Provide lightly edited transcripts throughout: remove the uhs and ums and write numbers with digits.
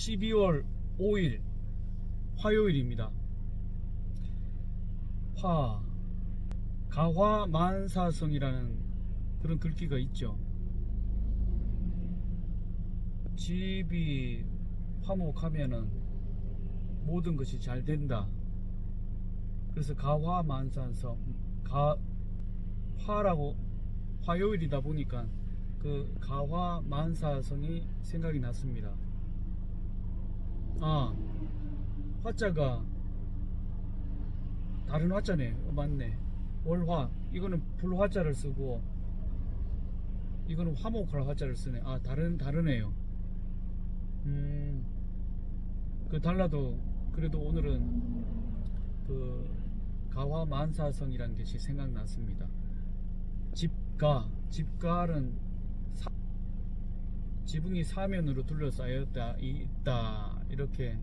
12월 5일 화요일입니다. 가화만사성이라는 그런 글귀가 있죠. 집이 화목하면은 모든 것이 잘 된다. 그래서 가화만사성, 화라고 화요일이다 보니까 그 가화만사성이 생각이 났습니다. 화자가 다른 화자네. 맞네. 월화. 이거는 불화자를 쓰고 이거는 화목할 화자를 쓰네. 다르네요. 그 달라도 그래도 오늘은 그 가화만사성이라는 것이 생각났습니다. 집가는 지붕이 사면으로 둘러싸였다 있다, 이렇게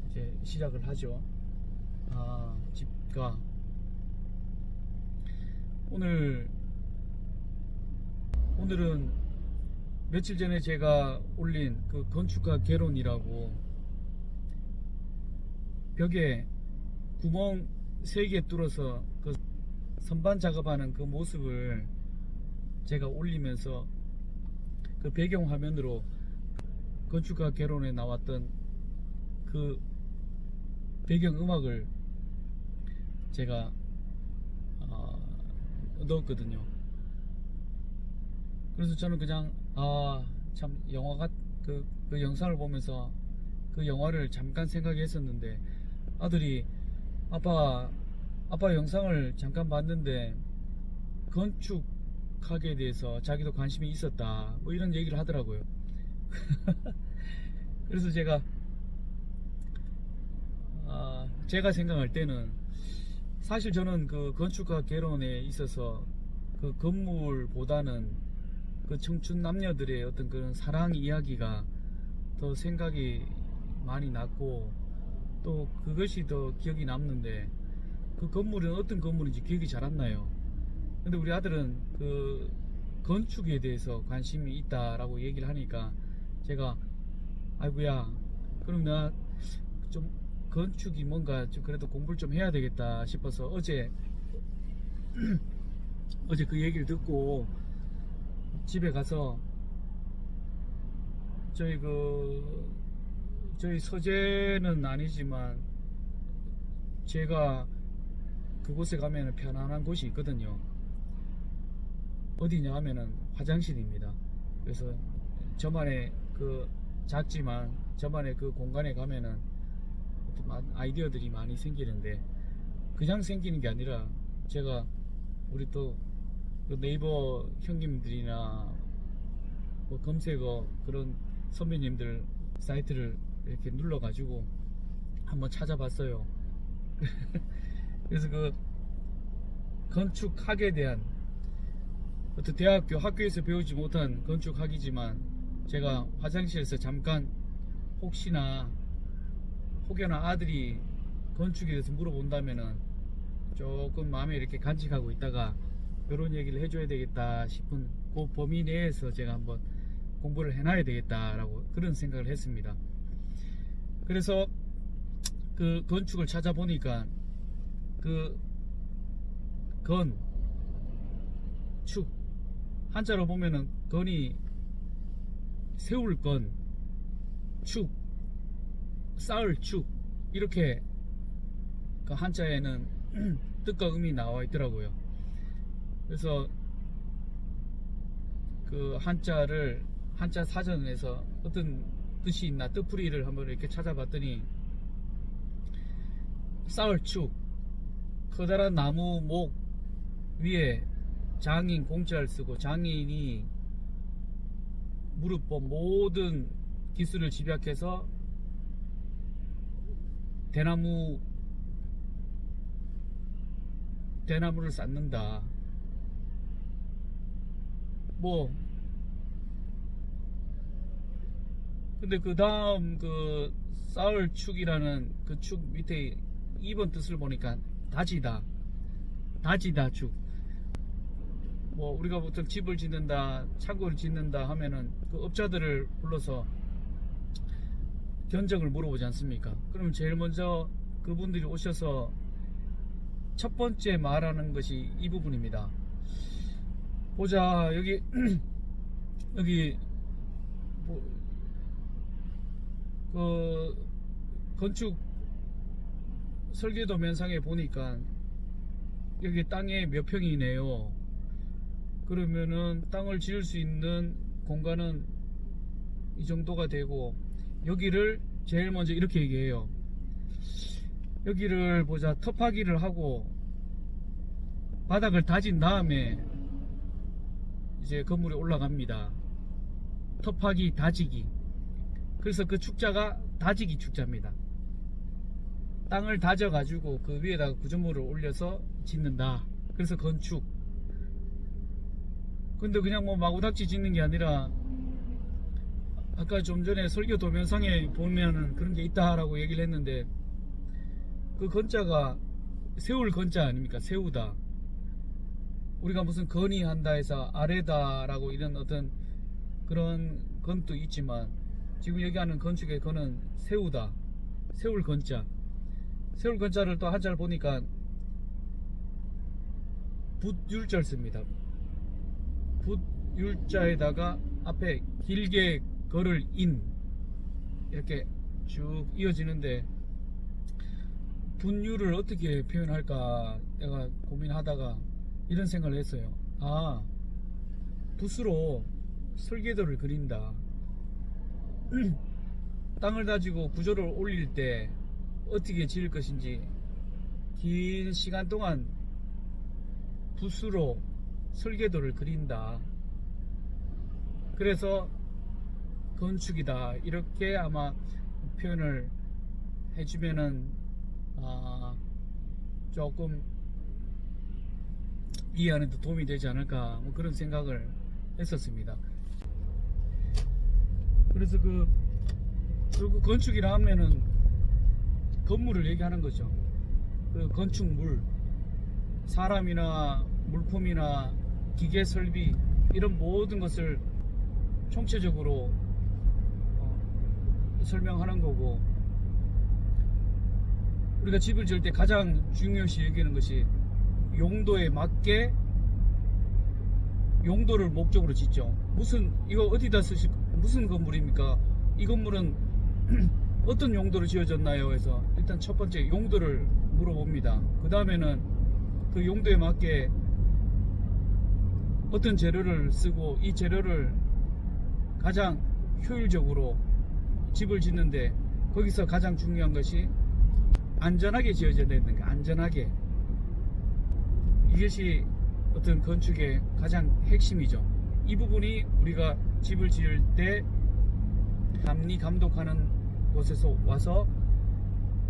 이제 시작을 하죠. 집가. 오늘은 며칠 전에 제가 올린 그 건축가 개론이라고 벽에 구멍 3개 뚫어서 그 선반 작업하는 그 모습을 제가 올리면서 그 배경 화면으로 건축가 개론에 나왔던 그 배경 음악을 제가 넣었거든요. 그래서 저는 그냥 참 영화가 그 영상을 보면서 그 영화를 잠깐 생각했었는데, 아들이 아빠 영상을 잠깐 봤는데 건축학에 대해서 자기도 관심이 있었다, 뭐 이런 얘기를 하더라고요. 그래서 제가 생각할 때는 사실 저는 그 건축학 개론에 있어서 그 건물보다는 그 청춘 남녀들의 어떤 그런 사랑 이야기가 더 생각이 많이 났고, 또 그것이 더 기억이 남는데, 그 건물은 어떤 건물인지 기억이 잘 안 나요. 근데 우리 아들은 그 건축에 대해서 관심이 있다라고 얘기를 하니까 제가 아이고야, 그럼 나 좀 건축이 뭔가 좀 그래도 공부를 좀 해야 되겠다 싶어서 어제 그 얘기를 듣고 집에 가서 저희 서재는 아니지만 제가 그곳에 가면 편안한 곳이 있거든요. 어디냐 하면은 화장실입니다. 그래서 저만의 작지만 저만의 그 공간에 가면은 아이디어들이 많이 생기는데, 그냥 생기는 게 아니라 제가 우리 또 네이버 형님들이나 뭐 검색어 그런 선배님들 사이트를 이렇게 눌러가지고 한번 찾아봤어요. 그래서 그 건축학에 대한 어떤 학교에서 배우지 못한 건축학이지만, 제가 화장실에서 잠깐 혹여나 아들이 건축에 대해서 물어본다면은 조금 마음에 이렇게 간직하고 있다가 이런 얘기를 해줘야 되겠다 싶은 그 범위 내에서 제가 한번 공부를 해놔야 되겠다라고 그런 생각을 했습니다. 그래서 그 건축을 찾아보니까 그 축, 한자로 보면은 건이 세울 건, 축, 쌓을 축, 이렇게 그 한자에는 뜻과 의미 나와 있더라고요. 그래서 그 한자 사전에서 어떤 뜻이 있나, 뜻풀이를 한번 이렇게 찾아봤더니, 쌓을 축, 커다란 나무 목 위에 장인 공자를 쓰고, 장인이 무릎법 모든 기술을 집약해서 대나무를 쌓는다. 근데 그 다음 그 쌓을 축이라는 그 축 밑에 2번 뜻을 보니까 다지다 축. 우리가 보통 집을 짓는다, 창고를 짓는다 하면은 그 업자들을 불러서 견적을 물어보지 않습니까? 그럼 제일 먼저 그분들이 오셔서 첫 번째 말하는 것이 이 부분입니다. 보자, 여기 여기 뭐, 그 건축 설계도 면상에 보니까 여기 땅에 몇 평이네요. 그러면은 땅을 지을 수 있는 공간은 이 정도가 되고, 여기를 제일 먼저 이렇게 얘기해요. 여기를 보자, 터파기를 하고 바닥을 다진 다음에 이제 건물이 올라갑니다. 터파기, 다지기. 그래서 그 축자가 다지기 축자입니다. 땅을 다져 가지고 그 위에다가 구조물을 올려서 짓는다. 그래서 건축. 근데 그냥 뭐 마구닥지 짓는 게 아니라, 아까 좀 전에 설교 도면상에 보면은 그런 게 있다라고 얘기를 했는데, 그 건자가 세울 건자 아닙니까? 세우다. 우리가 무슨 건의한다 해서 아래다라고 이런 어떤 그런 건도 있지만, 지금 얘기하는 건축의 건은 세우다. 세울 건자. 세울 건자를 또 한자를 보니까 붓율자를 씁니다. 붓율자에다가 앞에 길게 걸을 인, 이렇게 쭉 이어지는데, 분율을 어떻게 표현할까 내가 고민하다가 이런 생각을 했어요. 아, 붓으로 설계도를 그린다. 땅을 다지고 구조를 올릴 때 어떻게 지을 것인지 긴 시간 동안 붓으로 설계도를 그린다. 그래서 건축이다, 이렇게 아마 표현을 해주면은 조금 이해하는 데 도움이 되지 않을까, 뭐 그런 생각을 했었습니다. 그래서 결국 건축이라 하면은 건물을 얘기하는 거죠. 그 건축물, 사람이나 물품이나 기계 설비, 이런 모든 것을 총체적으로 설명하는 거고, 우리가 집을 지을 때 가장 중요시 여기는 것이 용도에 맞게 용도를 목적으로 짓죠. 이거 어디다 쓰실, 무슨 건물입니까? 이 건물은 어떤 용도로 지어졌나요? 해서 일단 첫 번째 용도를 물어봅니다. 그 다음에는 그 용도에 맞게 어떤 재료를 쓰고, 이 재료를 가장 효율적으로 집을 짓는데, 거기서 가장 중요한 것이 안전하게 지어져야 되는 게, 안전하게. 이것이 어떤 건축의 가장 핵심이죠. 이 부분이 우리가 집을 지을 때 감리 감독하는 곳에서 와서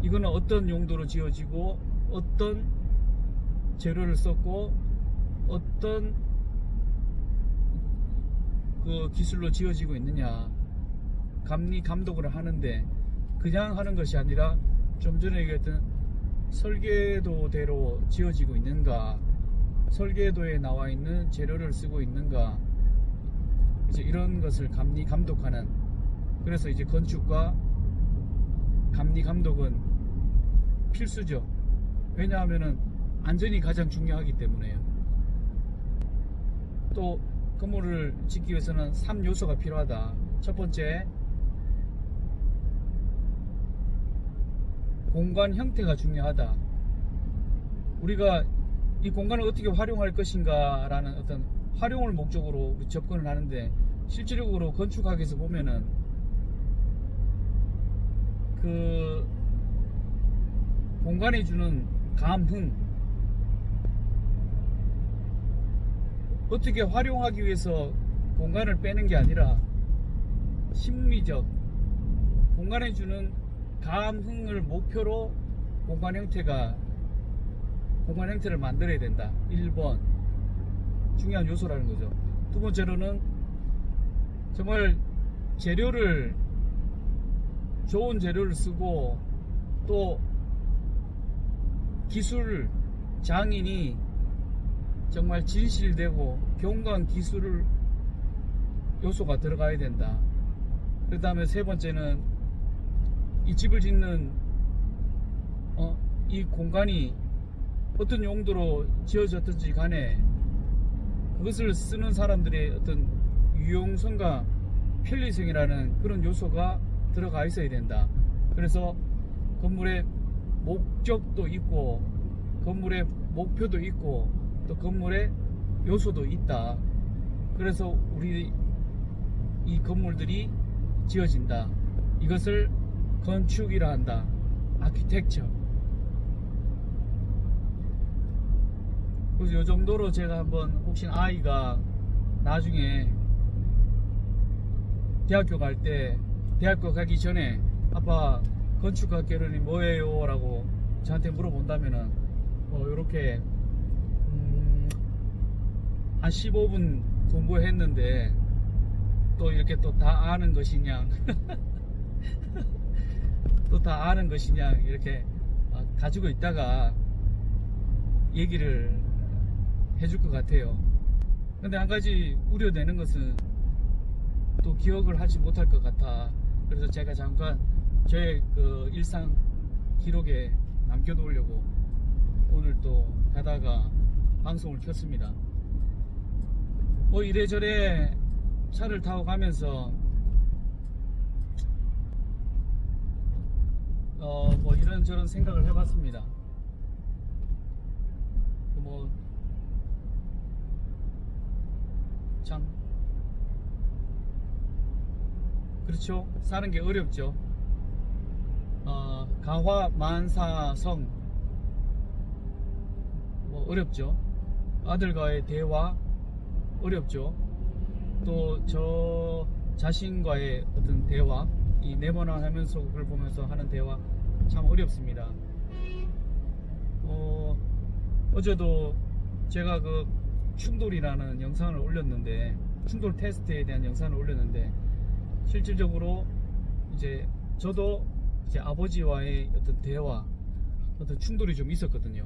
이거는 어떤 용도로 지어지고 어떤 재료를 썼고 어떤 그 기술로 지어지고 있느냐, 감리 감독을 하는데, 그냥 하는 것이 아니라 좀 전에 얘기했던 설계도대로 지어지고 있는가, 설계도에 나와 있는 재료를 쓰고 있는가, 이제 이런 것을 감리 감독하는. 그래서 이제 건축과 감리 감독은 필수죠. 왜냐하면은 안전이 가장 중요하기 때문에요. 또 건물을 짓기 위해서는 3요소가 필요하다. 첫 번째, 공간 형태가 중요하다. 우리가 이 공간을 어떻게 활용할 것인가 라는 어떤 활용을 목적으로 접근을 하는데, 실질적으로 건축학에서 보면은 그 공간에 주는 감흥, 어떻게 활용하기 위해서 공간을 빼는 게 아니라 심리적, 공간에 주는 감흥을 목표로 공간 형태를 만들어야 된다. 1번 중요한 요소라는 거죠. 두 번째로는 정말 좋은 재료를 쓰고, 또 기술 장인이 정말 진실되고 경관 기술 요소가 들어가야 된다. 그 다음에 세 번째는 이 집을 짓는 이 공간이 어떤 용도로 지어졌든지 간에 그것을 쓰는 사람들의 어떤 유용성과 편리성이라는 그런 요소가 들어가 있어야 된다. 그래서 건물의 목적도 있고 건물의 목표도 있고 또 건물의 요소도 있다. 그래서 우리 이 건물들이 지어진다. 이것을 건축이라 한다. 아키텍처. 그래서 이 정도로 제가 한번 혹시 아이가 나중에 대학교 갈 때 대학교 가기 전에 아빠 건축학개론이 뭐예요? 라고 저한테 물어본다면은 요렇게 한 15분 공부했는데 또 이렇게 또 다 아는 것이냐 또 다 아는 것이냐 이렇게 가지고 있다가 얘기를 해줄 것 같아요. 근데 한 가지 우려되는 것은 또 기억을 하지 못할 것 같아. 그래서 제가 잠깐 저의 그 일상 기록에 남겨놓으려고 오늘 또 가다가 방송을 켰습니다. 뭐 이래저래 차를 타고 가면서 뭐 이런저런 생각을 해봤습니다. 뭐 참 그렇죠. 사는 게 어렵죠. 가화만사성 뭐 어렵죠. 아들과의 대화 어렵죠. 또 저 자신과의 어떤 대화, 이 네모난 화면 속을 보면서 하는 대화 참 어렵습니다. 어제도 제가 그 충돌이라는 영상을 올렸는데, 충돌 테스트에 대한 영상을 올렸는데, 실질적으로 이제 저도 이제 아버지와의 어떤 대화, 어떤 충돌이 좀 있었거든요.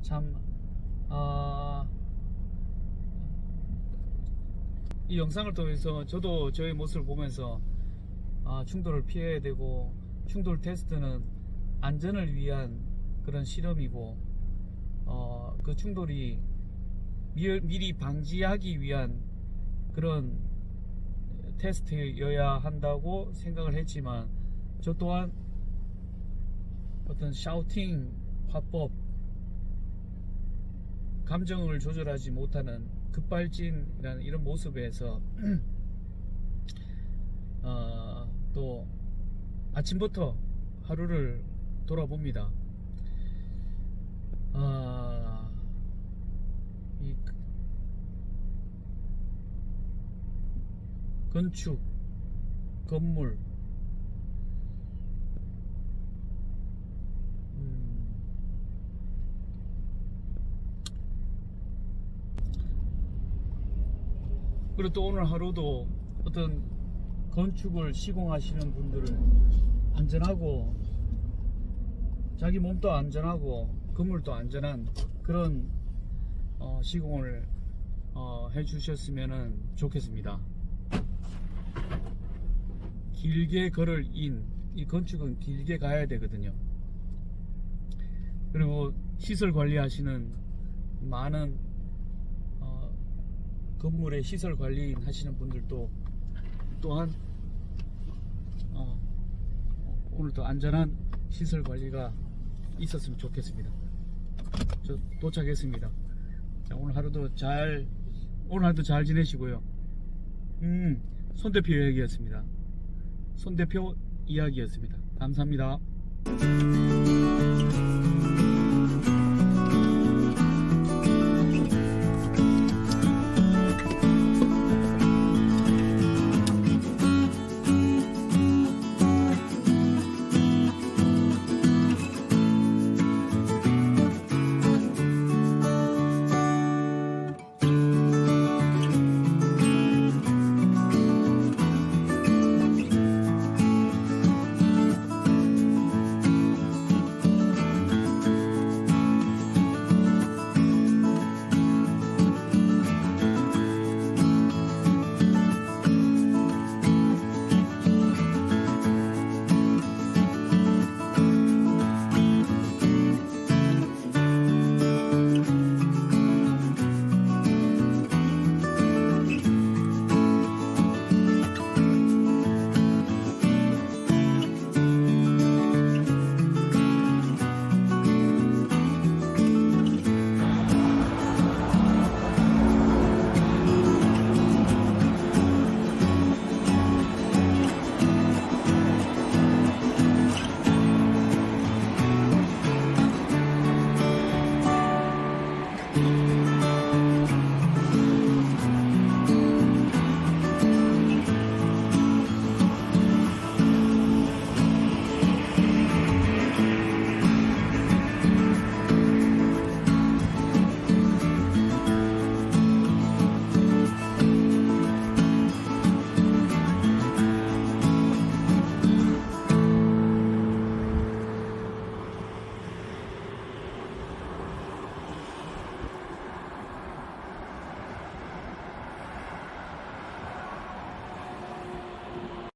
참, 이 영상을 통해서 저도 저의 모습을 보면서 충돌을 피해야 되고, 충돌 테스트는 안전을 위한 그런 실험이고, 그 충돌이 미리 방지하기 위한 그런 테스트여야 한다고 생각을 했지만, 저 또한 어떤 샤우팅 화법, 감정을 조절하지 못하는 급발진이라는 이런 모습에서 또 아침부터 하루를 돌아봅니다. 이 건축, 건물, 그리고 또 오늘 하루도 어떤 건축을 시공하시는 분들은 안전하고 자기 몸도 안전하고 건물도 안전한 그런 시공을 해주셨으면 좋겠습니다. 길게 걸을 인, 이 건축은 길게 가야 되거든요. 그리고 시설 관리하시는 많은 건물의 시설 관리인 하시는 분들도 또한 오늘도 안전한 시설 관리가 있었으면 좋겠습니다. 저 도착했습니다. 자, 오늘 하루도 잘 지내시고요. 손 대표 이야기였습니다. 손 대표 이야기였습니다. 감사합니다.